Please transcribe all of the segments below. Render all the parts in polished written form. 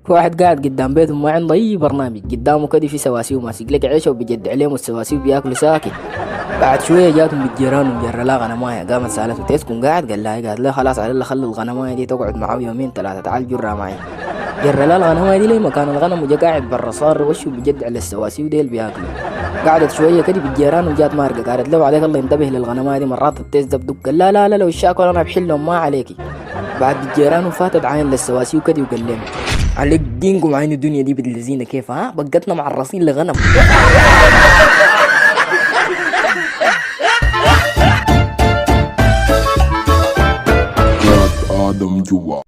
واحد قاعد قدام بيته ما عنده اي برنامج، قدامه كده في سواسيو ماسك لك عيشه وبيجد عليهم السواسيو بياكلوا ساكت. بعد شويه جاتهم بالجيران ومجرى لها غنمايه، قامت سالته تسكن قاعد؟ قال لها قالت له خلاص على الله خلي الغنمايه دي تقعد معاه يومين ثلاثه تعال جرها معي. جرى لها الغنمايه دي لي مكان الغنم وجا قاعد برا صار وشه بيجد على السواسيو ديل بياكلوا. قعدت شويه كده بالجيران وجات مارقه قالت له عليك الله ينتبه للغنمايه دي مرات التيس بدق. قال لا لا لا لو الشاكل انا بحلهم ما عليكي. بعد الجيران وفاتت عين للسواسيو كده وقال لهم عليك دينكم عين الدنيا دي بالذين كيف ها بقتنا معرصين لغنم. آدم جوا.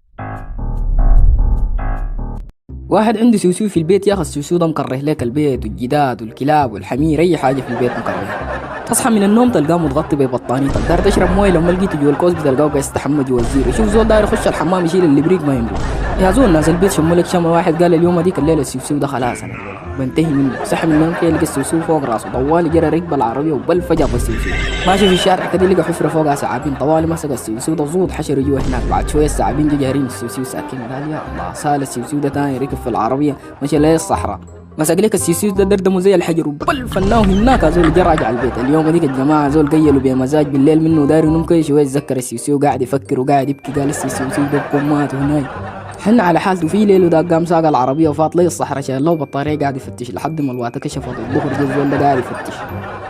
واحد عنده سوسو في البيت ياخذ السوسو ده مكره لك البيت والجداد والكلاب والحمير اي حاجه في البيت مكره. تصحى من النوم تلقاه متغطي ببطانيه، تقدر تشرب مويه لما لقيته جوا الكوز بتلقاه قاعد يستحمى جوا الزير. يشوف زول داير يخش الحمام يشيل الابريق ما يملك. يا زول ناس البيت شموا لك شمه. واحد قال اليوم هذيك الليله السوسو ده خلاص انا بنتهي منه. صحى من النوم كده لقى السوسو فوق راسه، طوالي جرى ركب العربيه وبل فجاه بالسوسو ماشي في الشارع كده لقى حفره فوقها ثعابين، طوالي مسك السوسو ده زود حشر جوا هناك. بعد شويه الثعابين جا جارين السوسو ساكن. قال يا الله سال السوسو ده تاني ركب في العربيه مشى ليه الصحراء مسك لك السيسيس ده دردمه زي الحجر وبل فناه هناك. زول جا راجع البيت اليوم هذيك الجماعه زول قيلوا بمزاج بالليل منه داير ينوم كده شويه يتذكر السيسي وقاعد يفكر وقاعد يبكي. قال السيسي ده بكم مات هناك حن على حالته في ليل ودا قام ساق العربيه وفاط لي الصحراء شال له بطاريه قاعد يفتش لحد ما الواطه كشفت الظهر جا الزول ده قاعد يفتش.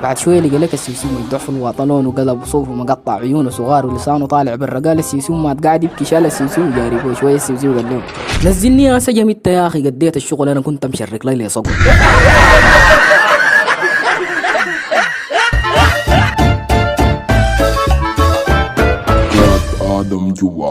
بعد شويه لقى لك السيسي مجدوع في الواطه لونه قلب صوفه مقطع عيونه صغار ولسانه طالع برا. قال السيسي مات قاعد يبكي. شال السيسي وجاري شويه السيسي وقال له نزلني يا سجم انت يا اخي قديت الشغل انا كنت مشرك لي صقر. آدم جوا.